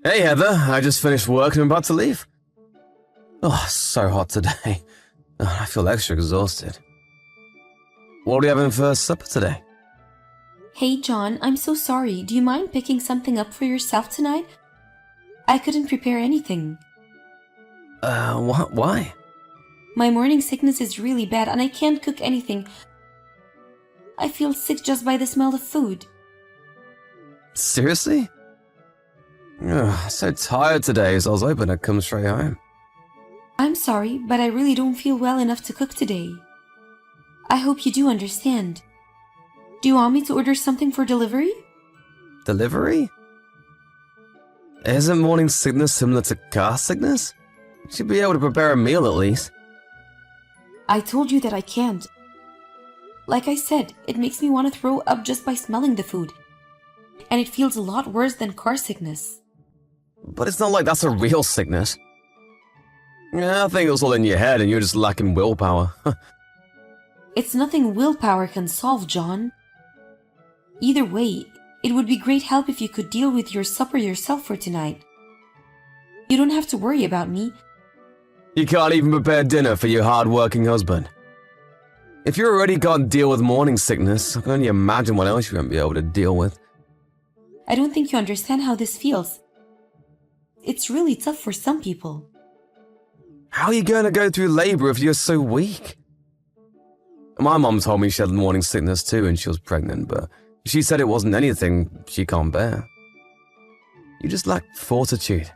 Hey Heather, I just finished work and I'm about to leave. Oh, so hot today. I feel extra exhausted. What are you having for supper today? Hey John, I'm so sorry. Do you mind picking something up for yourself tonight? I couldn't prepare anything. What? Why? My morning sickness is really bad and I can't cook anything. I feel sick just by the smell of food. Seriously? Ugh, so tired today, so I was hoping to come straight home. I'm sorry, but I really don't feel well enough to cook today. I hope you do understand. Do you want me to order something for delivery? Delivery? Isn't morning sickness similar to car sickness? You should be able to prepare a meal at least. I told you that I can't. Like I said, it makes me want to throw up just by smelling the food. And it feels a lot worse than car sickness. But it's not like that's a real sickness. Yeah, I think it was all in your head and you're just lacking willpower. It's nothing willpower can solve, John. Either way, it would be great help if you could deal with your supper yourself for tonight. You don't have to worry about me. You can't even prepare dinner for your hard-working husband. If you already can't deal with morning sickness, I can only imagine what else you won't be able to deal with. I don't think you understand how this feels. It's really tough for some people. How are you going to go through labor if you're so weak? My mom told me she had morning sickness too and she was pregnant, but she said it wasn't anything she can't bear. You just lack fortitude.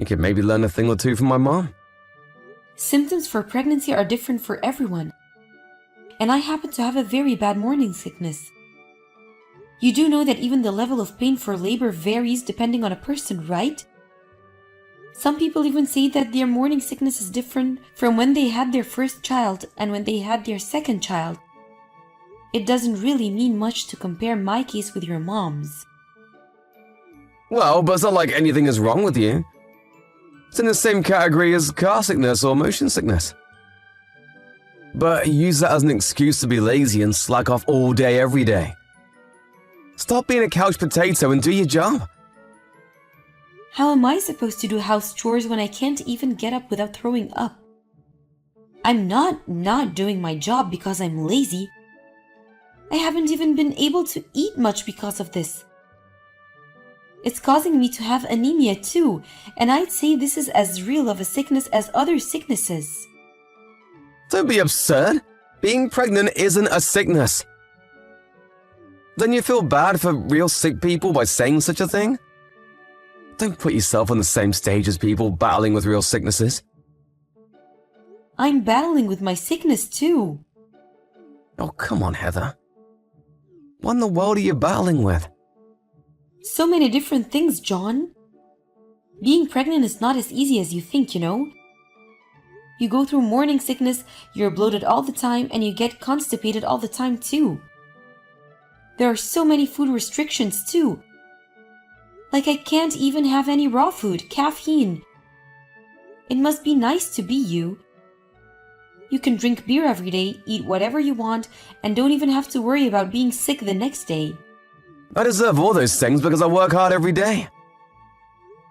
You could maybe learn a thing or two from my mom. Symptoms for pregnancy are different for everyone. And I happen to have a very bad morning sickness. You do know that even the level of pain for labor varies depending on a person, right? Some people even say that their morning sickness is different from when they had their first child and when they had their second child. It doesn't really mean much to compare my case with your mom's. Well, but it's not like anything is wrong with you. It's in the same category as car sickness or motion sickness. But use that as an excuse to be lazy and slack off all day every day. Stop being a couch potato and do your job. How am I supposed to do house chores when I can't even get up without throwing up? I'm not doing my job because I'm lazy. I haven't even been able to eat much because of this. It's causing me to have anemia too, and I'd say this is as real of a sickness as other sicknesses. Don't be absurd. Being pregnant isn't a sickness. Then you feel bad for real sick people by saying such a thing? Don't put yourself on the same stage as people battling with real sicknesses. I'm battling with my sickness too. Oh, come on, Heather. What in the world are you battling with? So many different things, John. Being pregnant is not as easy as you think, you know. You go through morning sickness, you're bloated all the time, and you get constipated all the time too. There are so many food restrictions too. Like I can't even have any raw food, caffeine. It must be nice to be you. You can drink beer every day, eat whatever you want, and don't even have to worry about being sick the next day. I deserve all those things because I work hard every day.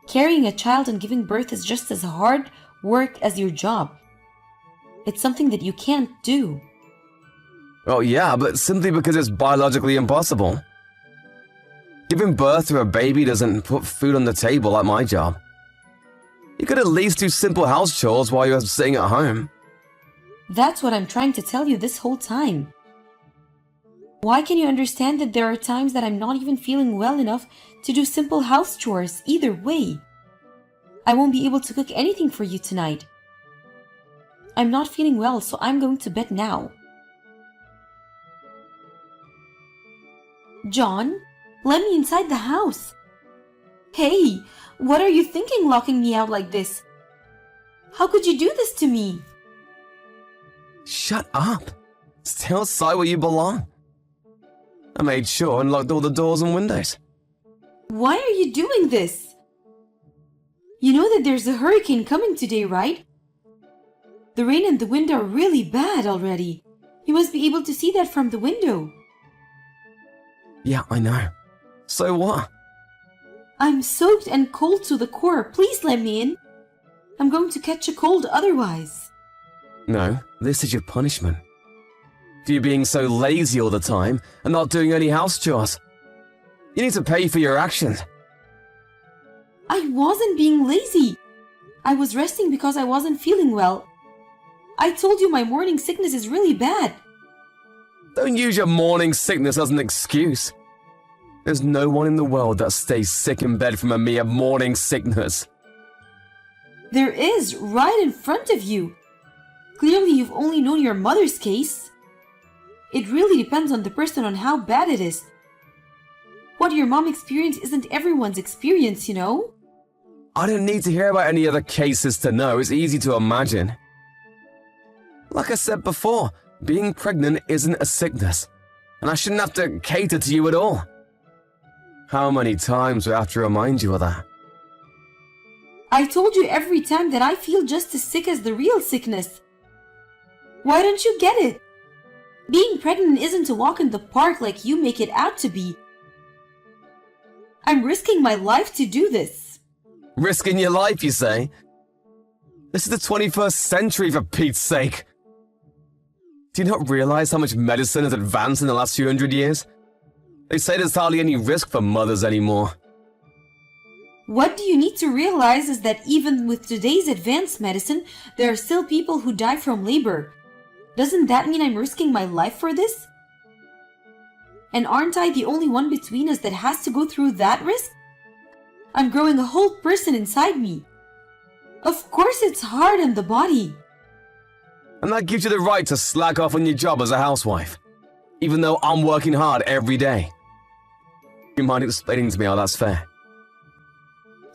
Carrying a child and giving birth is just as hard work as your job. It's something that you can't do. Oh yeah, but simply because it's biologically impossible. Giving birth to a baby doesn't put food on the table like my job. You could at least do simple house chores while you're sitting at home. That's what I'm trying to tell you this whole time. Why can you understand that there are times that I'm not even feeling well enough to do simple house chores either way? I won't be able to cook anything for you tonight. I'm not feeling well, so I'm going to bed now. John, let me inside the house. Hey, what are you thinking locking me out like this? How could you do this to me? Shut up. Stay outside where you belong. I made sure and locked all the doors and windows. Why are you doing this? You know that there's a hurricane coming today, right? The rain and the wind are really bad already. You must be able to see that from the window. Yeah, I know. So what? I'm soaked and cold to the core. Please let me in. I'm going to catch a cold otherwise. No, this is your punishment. For you being so lazy all the time and not doing any house chores. You need to pay for your actions. I wasn't being lazy. I was resting because I wasn't feeling well. I told you my morning sickness is really bad. Don't use your morning sickness as an excuse. There's no one in the world that stays sick in bed from a mere morning sickness. There is, right in front of you. Clearly you've only known your mother's case. It really depends on the person on how bad it is. What your mom experienced isn't everyone's experience, you know? I don't need to hear about any other cases to know. It's easy to imagine. Like I said before, being pregnant isn't a sickness, and I shouldn't have to cater to you at all. How many times do I have to remind you of that? I told you every time that I feel just as sick as the real sickness. Why don't you get it? Being pregnant isn't a walk in the park like you make it out to be. I'm risking my life to do this. Risking your life, you say? This is the 21st century, for Pete's sake. Do you not realize how much medicine has advanced in the last few hundred years? They say there's hardly any risk for mothers anymore. What do you need to realize is that even with today's advanced medicine, there are still people who die from labor. Doesn't that mean I'm risking my life for this? And aren't I the only one between us that has to go through that risk? I'm growing a whole person inside me. Of course it's hard on the body. And that gives you the right to slack off on your job as a housewife, even though I'm working hard every day. You mind explaining to me how that's fair?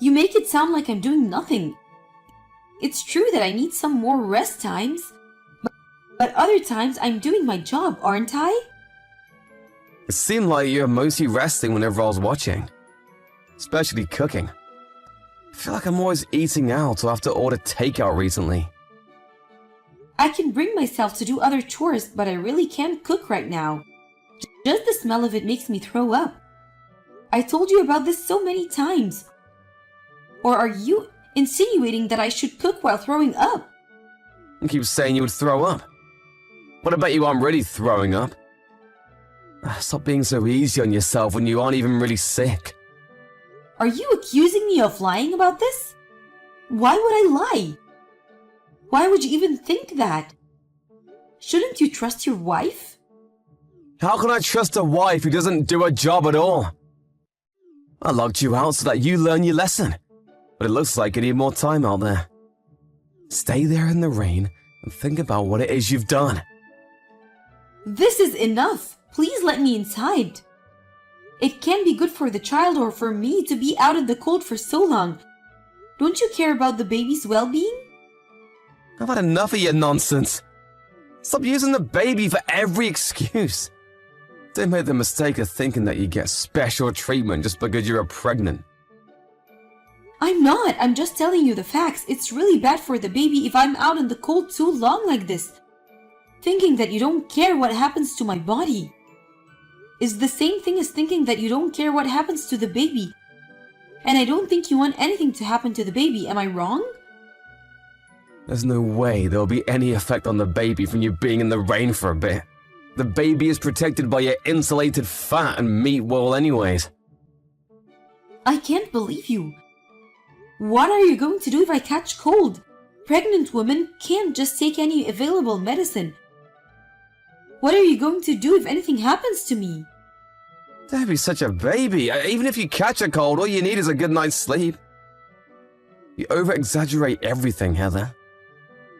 You make it sound like I'm doing nothing. It's true that I need some more rest times, but other times I'm doing my job, aren't I? It seemed like you're mostly resting whenever I was watching, especially cooking. I feel like I'm always eating out or have to order takeout recently. I can bring myself to do other chores, but I really can't cook right now. Just the smell of it makes me throw up. I told you about this so many times. Or are you insinuating that I should cook while throwing up? You keep saying you would throw up. But I bet you aren't really throwing up. Stop being so easy on yourself when you aren't even really sick. Are you accusing me of lying about this? Why would I lie? Why would you even think that? Shouldn't you trust your wife? How can I trust a wife who doesn't do her job at all? I locked you out so that you learn your lesson, but it looks like you need more time out there. Stay there in the rain and think about what it is you've done. This is enough. Please let me inside. It can't be good for the child or for me to be out in the cold for so long. Don't you care about the baby's well-being? I've had enough of your nonsense. Stop using the baby for every excuse. Don't make the mistake of thinking that you get special treatment just because you're pregnant. I'm not. I'm just telling you the facts. It's really bad for the baby if I'm out in the cold too long like this. Thinking that you don't care what happens to my body is the same thing as thinking that you don't care what happens to the baby. And I don't think you want anything to happen to the baby. Am I wrong? There's no way there'll be any effect on the baby from you being in the rain for a bit. The baby is protected by your insulated fat and meat wool anyways. I can't believe you. What are you going to do if I catch cold? Pregnant women can't just take any available medicine. What are you going to do if anything happens to me? Don't be such a baby. Even if you catch a cold, all you need is a good night's sleep. You over-exaggerate everything, Heather.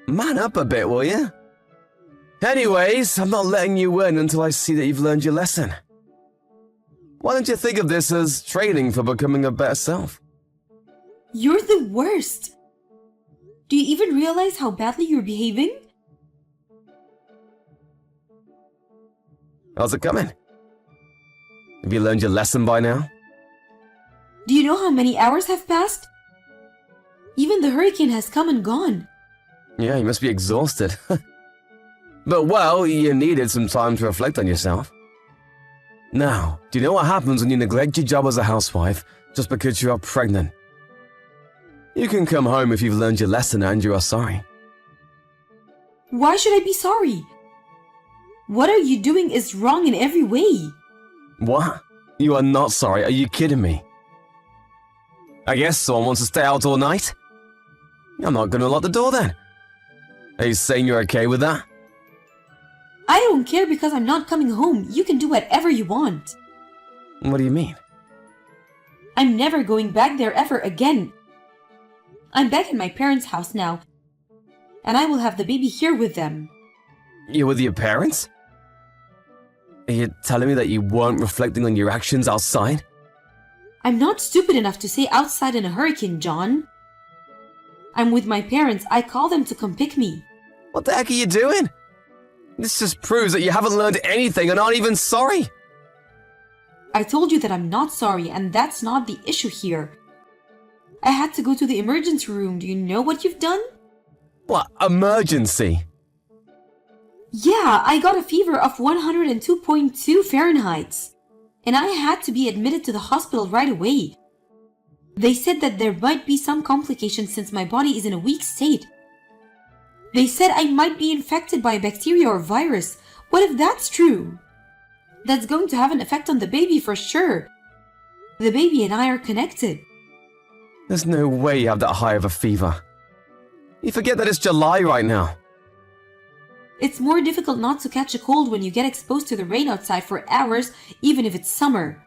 Man up a bit, will you? Anyways, I'm not letting you in until I see that you've learned your lesson. Why don't you think of this as training for becoming a better self? You're the worst. Do you even realize how badly you're behaving? How's it coming? Have you learned your lesson by now? Do you know how many hours have passed? Even the hurricane has come and gone. Yeah, you must be exhausted. But well, you needed some time to reflect on yourself. Now, do you know what happens when you neglect your job as a housewife just because you are pregnant. You can come home if you've learned your lesson and you are sorry. Why should I be sorry? What are you doing is wrong in every way. What? You are not sorry? Are you kidding me? I guess someone wants to stay out all night? I'm not gonna lock the door then. Are you saying you're okay with that? I don't care because I'm not coming home. You can do whatever you want. What do you mean? I'm never going back there ever again. I'm back in my parents' house now, and I will have the baby here with them. You're with your parents? Are you telling me that you weren't reflecting on your actions outside? I'm not stupid enough to stay outside in a hurricane, John. I'm with my parents. I call them to come pick me. What the heck are you doing? This just proves that you haven't learned anything and aren't even sorry. I told you that I'm not sorry, and that's not the issue here. I had to go to the emergency room. Do you know what you've done? What, emergency? Yeah, I got a fever of 102.2 Fahrenheit. And I had to be admitted to the hospital right away. They said that there might be some complications since my body is in a weak state. They said I might be infected by a bacteria or virus. What if that's true? That's going to have an effect on the baby for sure. The baby and I are connected. There's no way you have that high of a fever. You forget that it's July right now. It's more difficult not to catch a cold when you get exposed to the rain outside for hours, even if it's summer.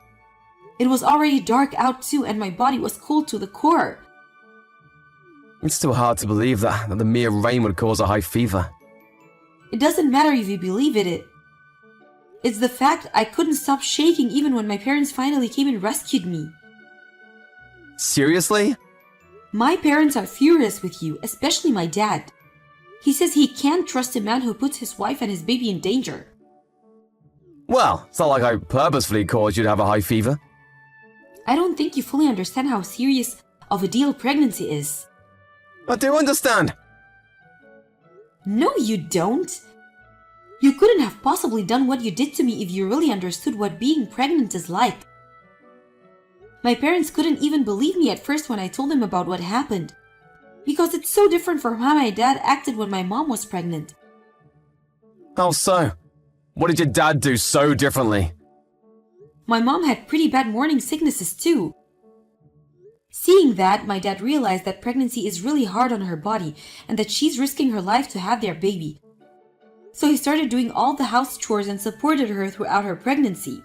It was already dark out too, and my body was cold to the core. It's still hard to believe that the mere rain would cause a high fever. It doesn't matter if you believe it. It's the fact I couldn't stop shaking even when my parents finally came and rescued me. Seriously? My parents are furious with you, especially my dad. He says he can't trust a man who puts his wife and his baby in danger. Well, it's not like I purposefully caused you to have a high fever. I don't think you fully understand how serious of a deal pregnancy is. I do understand. No, you don't. You couldn't have possibly done what you did to me if you really understood what being pregnant is like. My parents couldn't even believe me at first when I told them about what happened. Because it's so different from how my dad acted when my mom was pregnant. How so? What did your dad do so differently? My mom had pretty bad morning sicknesses too. Seeing that, my dad realized that pregnancy is really hard on her body and that she's risking her life to have their baby. So he started doing all the house chores and supported her throughout her pregnancy.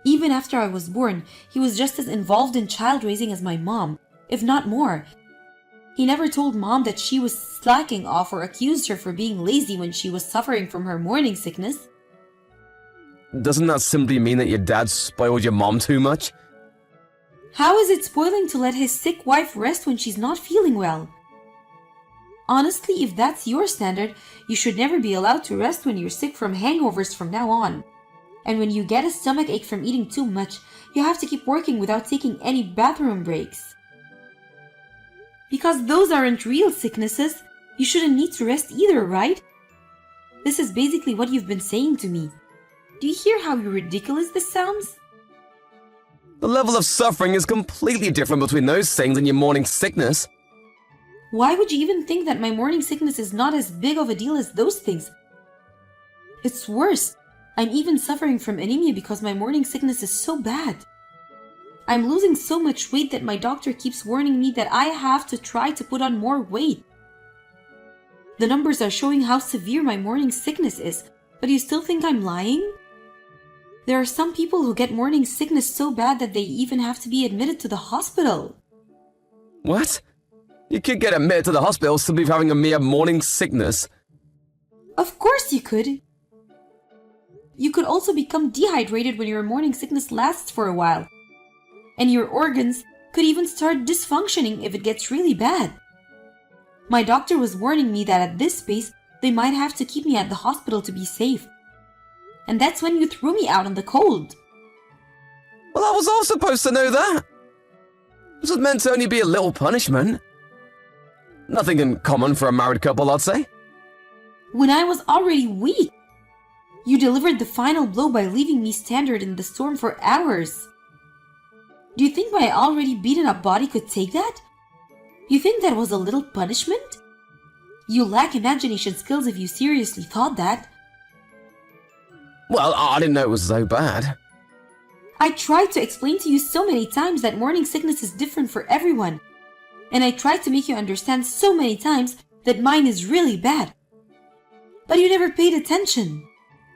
Even after I was born, he was just as involved in child raising as my mom, if not more. He never told mom that she was slacking off or accused her for being lazy when she was suffering from her morning sickness. Doesn't that simply mean that your dad spoiled your mom too much? How is it spoiling to let his sick wife rest when she's not feeling well? Honestly, if that's your standard, you should never be allowed to rest when you're sick from hangovers from now on. And when you get a stomach ache from eating too much, you have to keep working without taking any bathroom breaks. Because those aren't real sicknesses, you shouldn't need to rest either, right? This is basically what you've been saying to me. Do you hear how ridiculous this sounds? The level of suffering is completely different between those things and your morning sickness. Why would you even think that my morning sickness is not as big of a deal as those things? It's worse. I'm even suffering from anemia because my morning sickness is so bad. I'm losing so much weight that my doctor keeps warning me that I have to try to put on more weight. The numbers are showing how severe my morning sickness is, but you still think I'm lying? There are some people who get morning sickness so bad that they even have to be admitted to the hospital. What? You could get admitted to the hospital simply for having a mere morning sickness. Of course you could. You could also become dehydrated when your morning sickness lasts for a while. And your organs could even start dysfunctioning if it gets really bad. My doctor was warning me that at this pace, they might have to keep me at the hospital to be safe. And that's when you threw me out in the cold. Well, I was all supposed to know that. This was meant to only be a little punishment. Nothing uncommon for a married couple, I'd say. When I was already weak, you delivered the final blow by leaving me stranded in the storm for hours. Do you think my already beaten up body could take that? You think that was a little punishment? You lack imagination skills if you seriously thought that. Well, I didn't know it was so bad. I tried to explain to you so many times that morning sickness is different for everyone. And I tried to make you understand so many times that mine is really bad. But you never paid attention.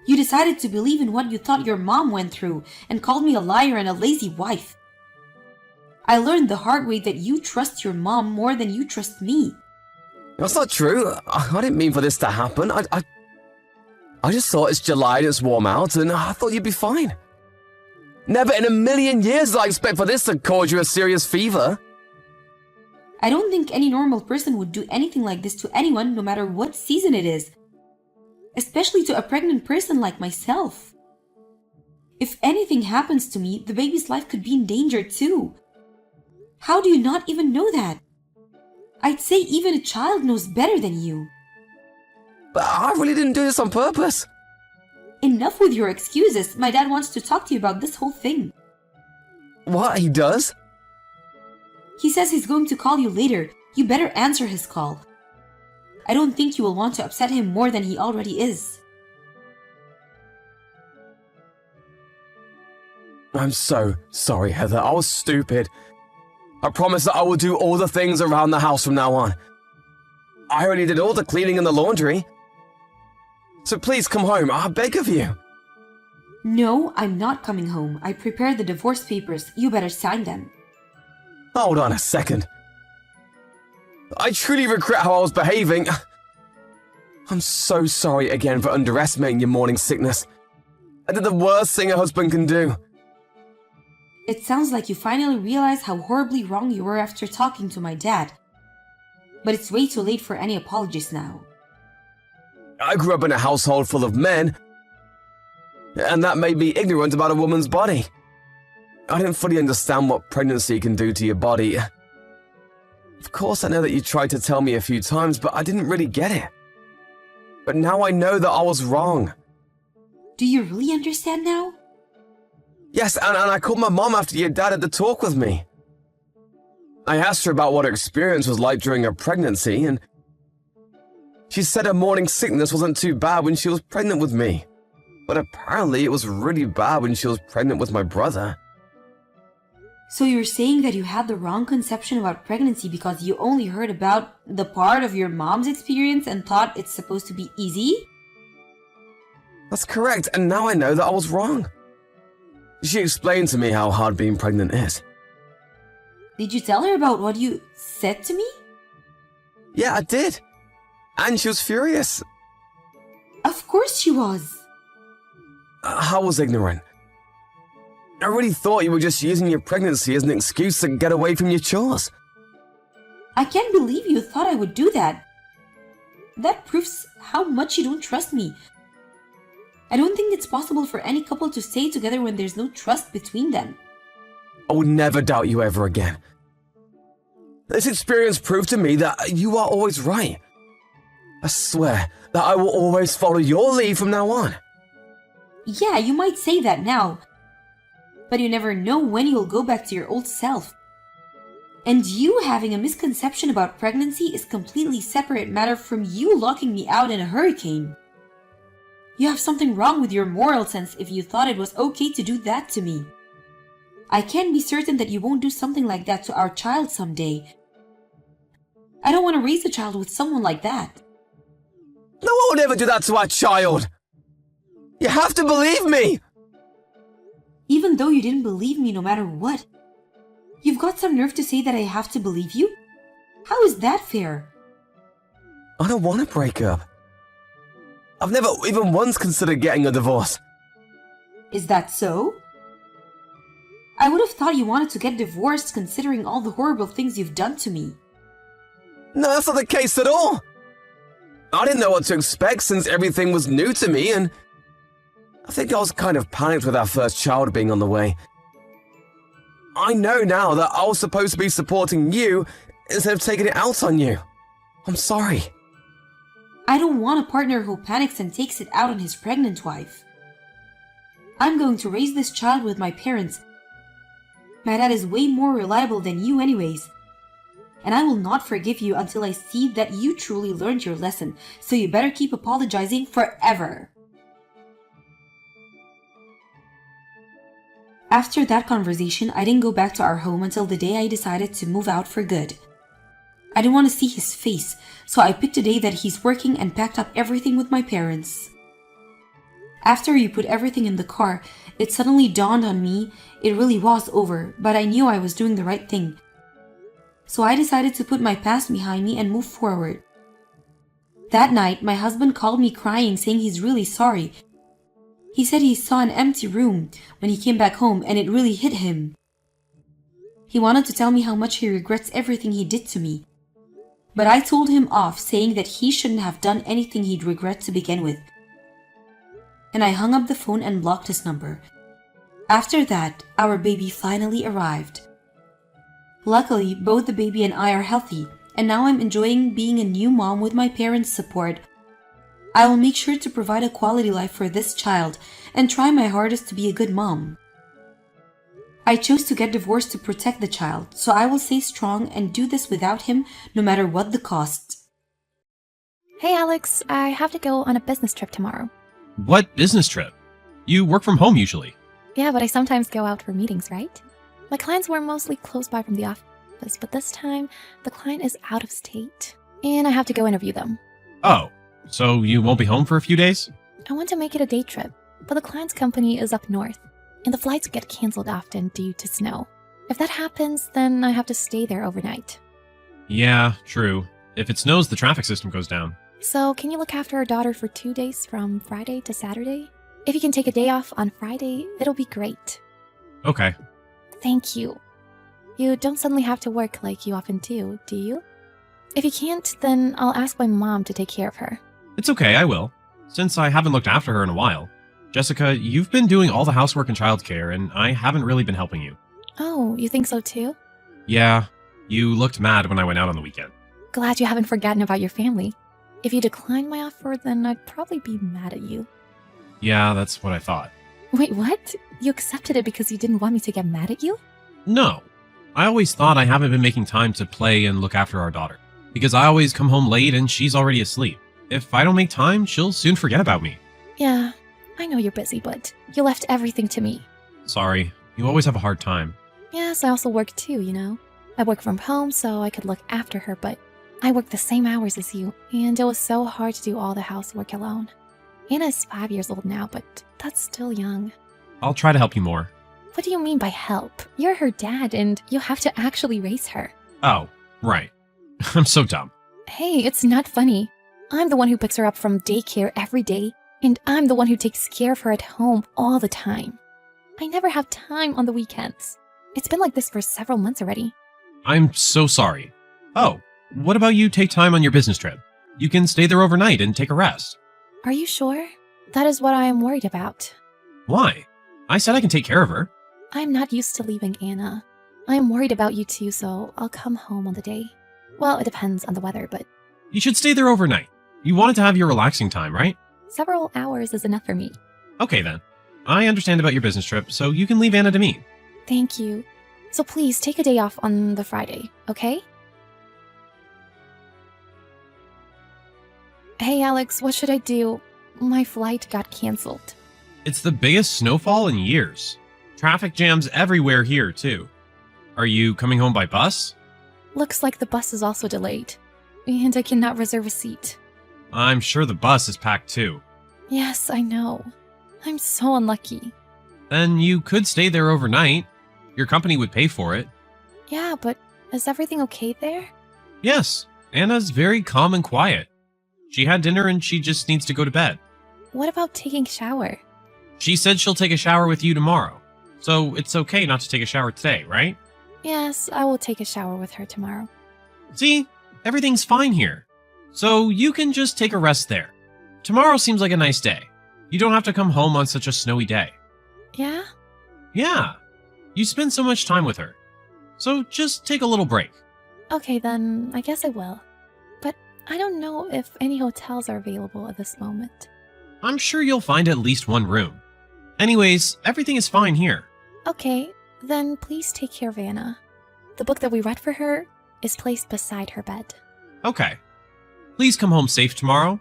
You decided to believe in what you thought your mom went through and called me a liar and a lazy wife. I learned the hard way that you trust your mom more than you trust me. That's not true. I didn't mean for this to happen. I just thought it's July and it's warm out, and I thought you'd be fine. Never in a million years did I expect for this to cause you a serious fever. I don't think any normal person would do anything like this to anyone, no matter what season it is. Especially to a pregnant person like myself. If anything happens to me, the baby's life could be in danger too. How do you not even know that? I'd say even a child knows better than you. But I really didn't do this on purpose. Enough with your excuses. My dad wants to talk to you about this whole thing. What, he does? He says he's going to call you later. You better answer his call. I don't think you will want to upset him more than he already is. I'm so sorry, Heather. I was stupid. I promise that I will do all the things around the house from now on. I already did all the cleaning and the laundry. So please come home, I beg of you. No, I'm not coming home. I prepared the divorce papers. You better sign them. Hold on a second. I truly regret how I was behaving. I'm so sorry again for underestimating your morning sickness. I did the worst thing a husband can do. It sounds like you finally realized how horribly wrong you were after talking to my dad. But it's way too late for any apologies now. I grew up in a household full of men, and that made me ignorant about a woman's body. I didn't fully understand what pregnancy can do to your body. Of course, I know that you tried to tell me a few times, but I didn't really get it. But now I know that I was wrong. Do you really understand now? Yes, and I called my mom after your dad had the talk with me. I asked her about what her experience was like during her pregnancy, and she said her morning sickness wasn't too bad when she was pregnant with me. But apparently it was really bad when she was pregnant with my brother. So you're saying that you had the wrong conception about pregnancy because you only heard about the part of your mom's experience and thought it's supposed to be easy? That's correct, and now I know that I was wrong. She explained to me how hard being pregnant is. Did you tell her about what you said to me? Yeah, I did. And she was furious. Of course she was. I was ignorant. I really thought you were just using your pregnancy as an excuse to get away from your chores. I can't believe you thought I would do that. That proves how much you don't trust me. I don't think it's possible for any couple to stay together when there's no trust between them. I would never doubt you ever again. This experience proved to me that you are always right. I swear that I will always follow your lead from now on. Yeah, you might say that now. But you never know when you'll go back to your old self. And you having a misconception about pregnancy is completely separate matter from you locking me out in a hurricane. You have something wrong with your moral sense if you thought it was okay to do that to me. I can be certain that you won't do something like that to our child someday. I don't want to raise a child with someone like that. No one would ever do that to our child. You have to believe me. Even though you didn't believe me no matter what. You've got some nerve to say that I have to believe you? How is that fair? I don't want to break up. I've never even once considered getting a divorce. Is that so? I would have thought you wanted to get divorced considering all the horrible things you've done to me. No, that's not the case at all. I didn't know what to expect since everything was new to me, and I think I was kind of panicked with our first child being on the way. I know now that I was supposed to be supporting you instead of taking it out on you. I'm sorry. I don't want a partner who panics and takes it out on his pregnant wife. I'm going to raise this child with my parents. My dad is way more reliable than you anyways. And I will not forgive you until I see that you truly learned your lesson, so you better keep apologizing forever. After that conversation, I didn't go back to our home until the day I decided to move out for good. I didn't want to see his face, so I picked a day that he's working and packed up everything with my parents. After you put everything in the car, it suddenly dawned on me it really was over, but I knew I was doing the right thing. So I decided to put my past behind me and move forward. That night, my husband called me crying, saying he's really sorry. He said he saw an empty room when he came back home and it really hit him. He wanted to tell me how much he regrets everything he did to me. But I told him off, saying that he shouldn't have done anything he'd regret to begin with. And I hung up the phone and blocked his number. After that, our baby finally arrived. Luckily, both the baby and I are healthy, and now I'm enjoying being a new mom with my parents' support. I will make sure to provide a quality life for this child and try my hardest to be a good mom. I chose to get divorced to protect the child, so I will stay strong and do this without him no matter what the cost. Hey Alex, I have to go on a business trip tomorrow. What business trip? You work from home usually. Yeah, but I sometimes go out for meetings, right? My clients were mostly close by from the office, but this time, the client is out of state, and I have to go interview them. Oh, so you won't be home for a few days? I want to make it a day trip, but the client's company is up north, and the flights get cancelled often due to snow. If that happens, then I have to stay there overnight. Yeah, true. If it snows, the traffic system goes down. So, can you look after our daughter for 2 days from Friday to Saturday? If you can take a day off on Friday, it'll be great. Okay. Thank you. You don't suddenly have to work like you often do you? If you can't, then I'll ask my mom to take care of her. It's okay, I will. Since I haven't looked after her in a while. Jessica, you've been doing all the housework and childcare, and I haven't really been helping you. Oh, you think so too? Yeah, you looked mad when I went out on the weekend. Glad you haven't forgotten about your family. If you decline my offer, then I'd probably be mad at you. Yeah, that's what I thought. Wait, what? You accepted it because you didn't want me to get mad at you? No. I always thought I haven't been making time to play and look after our daughter. Because I always come home late and she's already asleep. If I don't make time, she'll soon forget about me. Yeah, I know you're busy, but you left everything to me. Sorry, you always have a hard time. Yes, I also work too, you know? I work from home so I could look after her, but I work the same hours as you, and it was so hard to do all the housework alone. Anna is 5 years old now, but that's still young. I'll try to help you more. What do you mean by help? You're her dad, and you have to actually raise her. Oh, right. I'm so dumb. Hey, it's not funny. I'm the one who picks her up from daycare every day, and I'm the one who takes care of her at home all the time. I never have time on the weekends. It's been like this for several months already. I'm so sorry. Oh, what about you take time on your business trip? You can stay there overnight and take a rest. Are you sure? That is what I am worried about. Why? I said I can take care of her. I'm not used to leaving Anna. I am worried about you too, so I'll come home on the day. Well, it depends on the weather, but You should stay there overnight. You wanted to have your relaxing time, right? several hours is enough for me. Okay then. I understand about your business trip, so you can leave Anna to me. Thank you. So please take a day off on the Friday, okay? Hey Alex, what should I do? My flight got cancelled. It's the biggest snowfall in years. Traffic jams everywhere here, too. Are you coming home by bus? Looks like the bus is also delayed, and I cannot reserve a seat. I'm sure the bus is packed too. Yes, I know. I'm so unlucky. Then you could stay there overnight. Your company would pay for it. Yeah, but is everything okay there? Yes, Anna's very calm and quiet. She had dinner and she just needs to go to bed. What about taking a shower? She said she'll take a shower with you tomorrow. So it's okay not to take a shower today, right? Yes, I will take a shower with her tomorrow. See, everything's fine here. So you can just take a rest there. Tomorrow seems like a nice day. You don't have to come home on such a snowy day. Yeah? Yeah, you spend so much time with her. So just take a little break. Okay, then I guess I will. But I don't know if any hotels are available at this moment. I'm sure you'll find at least one room. Anyways, everything is fine here. Okay, Then please take care of Anna. The book that we read for her is placed beside her bed. Okay. Please come home safe tomorrow.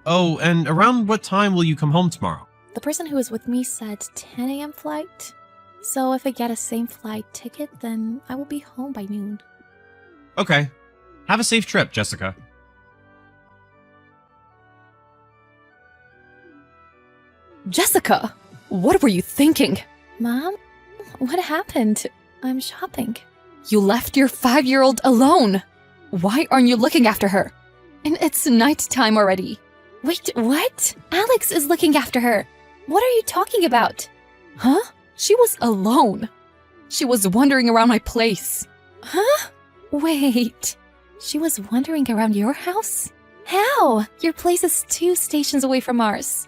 Oh, and around what time will you come home tomorrow? The person who was with me said 10 a.m. flight. So if I get a same flight ticket, then I will be home by noon. Okay. Have a safe trip, Jessica. Jessica, what were you thinking? Mom, what happened? I'm shopping. You left your 5-year-old alone. Why aren't you looking after her? And it's nighttime already. Wait, what? Alex is looking after her. What are you talking about? Huh? She was alone. She was wandering around my place. Huh? Wait. She was wandering around your house? How? Your place is 2 stations away from ours.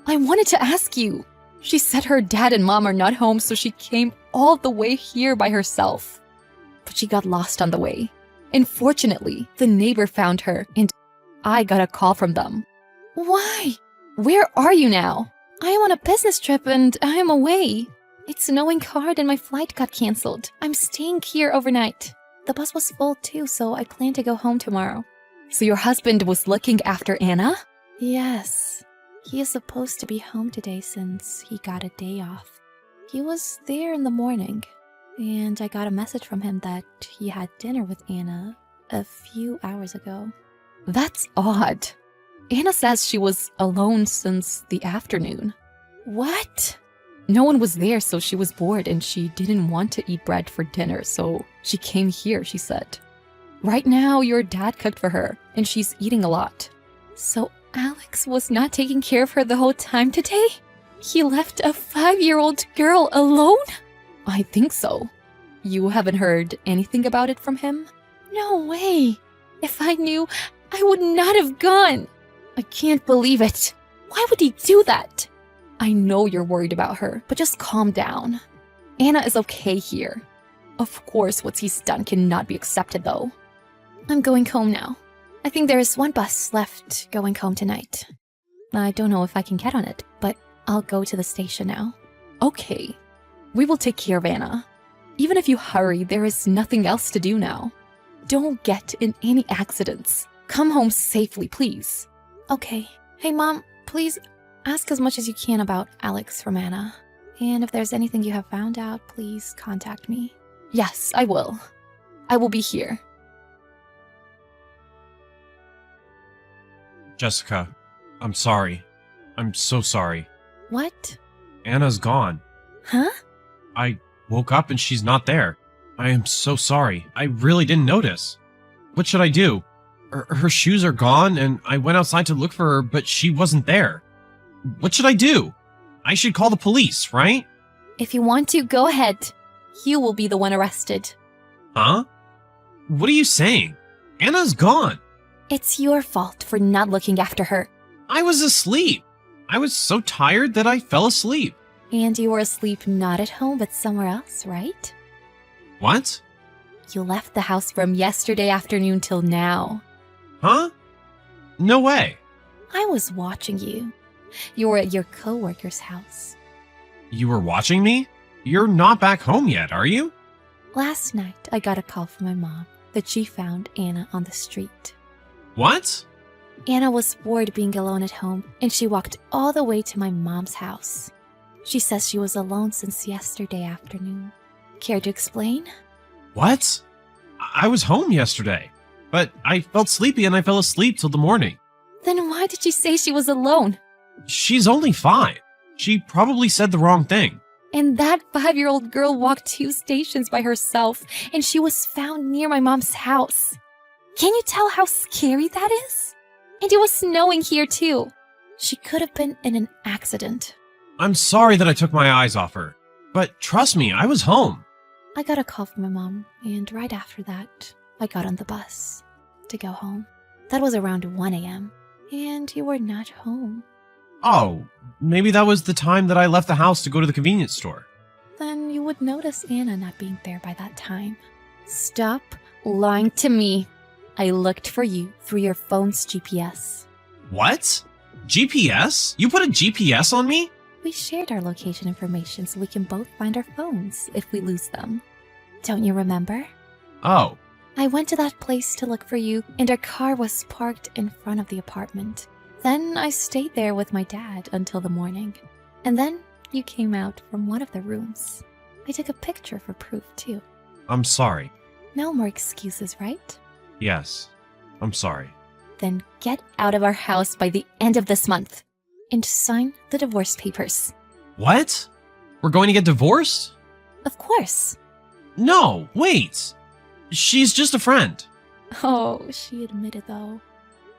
I wanted to ask you. She said her dad and mom are not home, so she came all the way here by herself. But she got lost on the way. Unfortunately, the neighbor found her, and I got a call from them. Why? Where are you now? I am on a business trip and I am away. It's snowing hard and my flight got cancelled. I'm staying here overnight. The bus was full too, so I plan to go home tomorrow. So your husband was looking after Anna? Yes. He is supposed to be home today since he got a day off. He was there in the morning, and I got a message from him that he had dinner with Anna a few hours ago. That's odd. Anna says she was alone since the afternoon. What? No one was there, so she was bored and she didn't want to eat bread for dinner, so she came here, she said. Right now, your dad cooked for her, and she's eating a lot. So Alex was not taking care of her the whole time today? He left a 5-year-old girl alone? I think so. You haven't heard anything about it from him? No way. If I knew, I would not have gone. I can't believe it. Why would he do that? I know you're worried about her, but just calm down. Anna is okay here. Of course, what he's done cannot be accepted, though. I'm going home now. I think there is one bus left going home tonight. I don't know if I can get on it, but I'll go to the station now. Okay. We will take care of Anna. Even if you hurry, there is nothing else to do now. Don't get in any accidents. Come home safely, please. Okay. Hey, Mom, please ask as much as you can about Alex from Anna. And if there's anything you have found out, please contact me. Yes, I will. I will be here. Jessica, I'm sorry. I'm so sorry. What? Anna's gone. Huh? I woke up and she's not there. I am so sorry. I really didn't notice. What should I do? Her shoes are gone and I went outside to look for her, but she wasn't there. What should I do? I should call the police, right? If you want to, go ahead. You will be the one arrested. Huh? What are you saying? Anna's gone. It's your fault for not looking after her. I was asleep. I was so tired that I fell asleep. And you were asleep not at home but somewhere else, right? What? You left the house from yesterday afternoon till now. Huh? No way. I was watching you. You were at your coworker's house. You were watching me? You're not back home yet, are you? Last night, I got a call from my mom that she found Anna on the street. What? Anna was bored being alone at home, and she walked all the way to my mom's house. She says she was alone since yesterday afternoon. Care to explain? What? I was home yesterday, but I felt sleepy and I fell asleep till the morning. Then why did she say she was alone? She's only 5. She probably said the wrong thing. And that 5-year-old girl walked 2 stations by herself, and she was found near my mom's house. Can you tell how scary that is? And it was snowing here too. She could have been in an accident. I'm sorry that I took my eyes off her, but trust me, I was home. I got a call from my mom, and right after that, I got on the bus to go home. That was around 1 a.m., and you were not home. Oh, maybe that was the time that I left the house to go to the convenience store. Then you would notice Anna not being there by that time. Stop lying to me. I looked for you through your phone's GPS. What? GPS? You put a GPS on me? We shared our location information so we can both find our phones if we lose them. Don't you remember? Oh, I went to that place to look for you, and our car was parked in front of the apartment. Then I stayed there with my dad until the morning. And then you came out from one of the rooms. I took a picture for proof, too. I'm sorry. No more excuses, right? Yes, I'm sorry. Then get out of our house by the end of this month and sign the divorce papers. What? We're going to get divorced? Of course. No, wait. She's just a friend. Oh, she admitted though.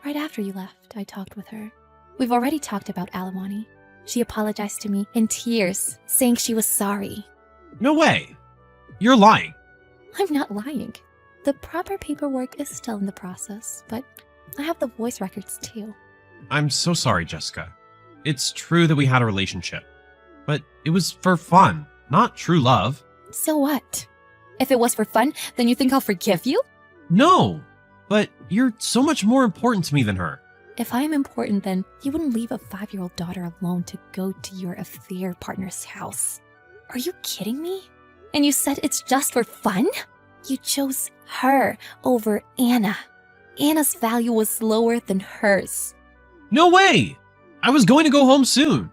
Right after you left, I talked with her. We've already talked about alimony. She apologized to me in tears, saying she was sorry. No way. You're lying. I'm not lying. The proper paperwork is still in the process, but I have the voice records too. I'm so sorry, Jessica. It's true that we had a relationship, but it was for fun, not true love. So what? If it was for fun, then you think I'll forgive you? No, but you're so much more important to me than her. If I am important, then you wouldn't leave a 5-year-old daughter alone to go to your affair partner's house. Are you kidding me? And you said it's just for fun? You chose her over Anna. Anna's value was lower than hers. No way! I was going to go home soon,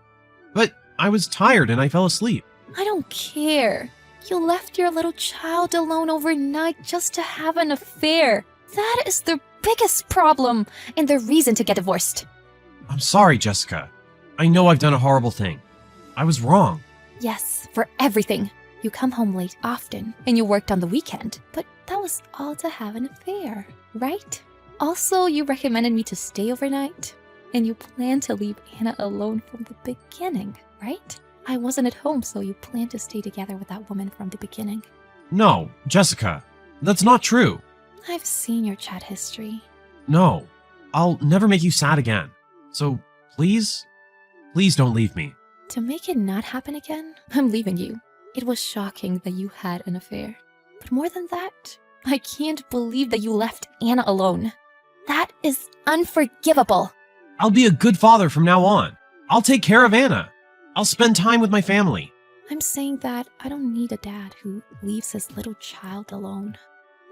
but I was tired and I fell asleep. I don't care. You left your little child alone overnight just to have an affair. That is the biggest problem and the reason to get divorced. I'm sorry, Jessica. I know I've done a horrible thing. I was wrong. Yes, for everything. You come home late often, and you worked on the weekend, but that was all to have an affair, right? Also, you recommended me to stay overnight, and you planned to leave Anna alone from the beginning, right? I wasn't at home, so you planned to stay together with that woman from the beginning. No, Jessica, that's not true. I've seen your chat history. No, I'll never make you sad again. So please don't leave me. To make it not happen again, I'm leaving you. It was shocking that you had an affair. But more than that, I can't believe that you left Anna alone. That is unforgivable. I'll be a good father from now on. I'll take care of Anna. I'll spend time with my family. I'm saying that I don't need a dad who leaves his little child alone.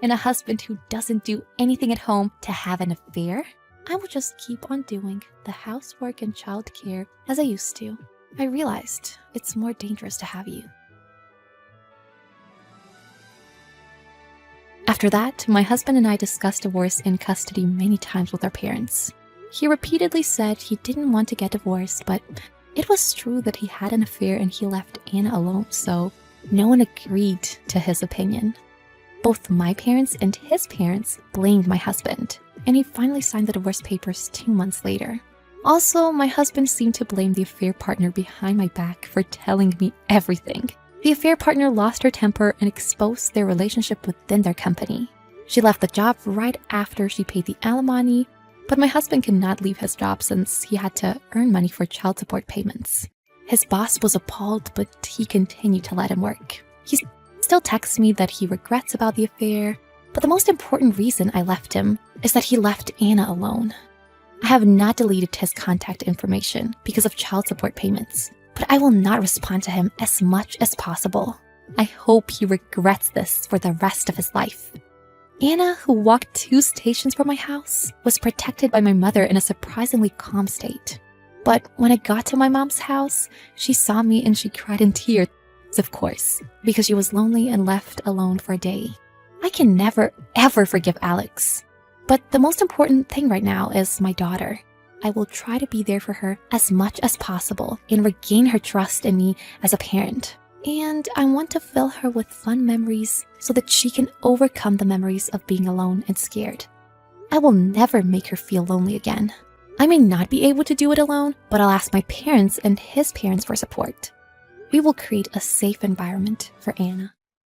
And a husband who doesn't do anything at home to have an affair. I will just keep on doing the housework and childcare as I used to. I realized it's more dangerous to have you. After that, my husband and I discussed divorce in custody many times with our parents. He repeatedly said he didn't want to get divorced, but it was true that he had an affair and he left Anna alone, so no one agreed to his opinion. Both my parents and his parents blamed my husband, and he finally signed the divorce papers 2 months later. Also, my husband seemed to blame the affair partner behind my back for telling me everything. The affair partner lost her temper and exposed their relationship within their company. She left the job right after she paid the alimony, but my husband could not leave his job since he had to earn money for child support payments. His boss was appalled, but he continued to let him work. He still texts me that he regrets about the affair, but the most important reason I left him is that he left Anna alone. I have not deleted his contact information because of child support payments, but I will not respond to him as much as possible. I hope he regrets this for the rest of his life. Anna, who walked 2 stations from my house, was protected by my mother in a surprisingly calm state. But when I got to my mom's house, she saw me and she cried in tears, of course, because she was lonely and left alone for a day. I can never, ever forgive Alex. But the most important thing right now is my daughter. I will try to be there for her as much as possible and regain her trust in me as a parent. And I want to fill her with fun memories so that she can overcome the memories of being alone and scared. I will never make her feel lonely again. I may not be able to do it alone, but I'll ask my parents and his parents for support. We will create a safe environment for Anna.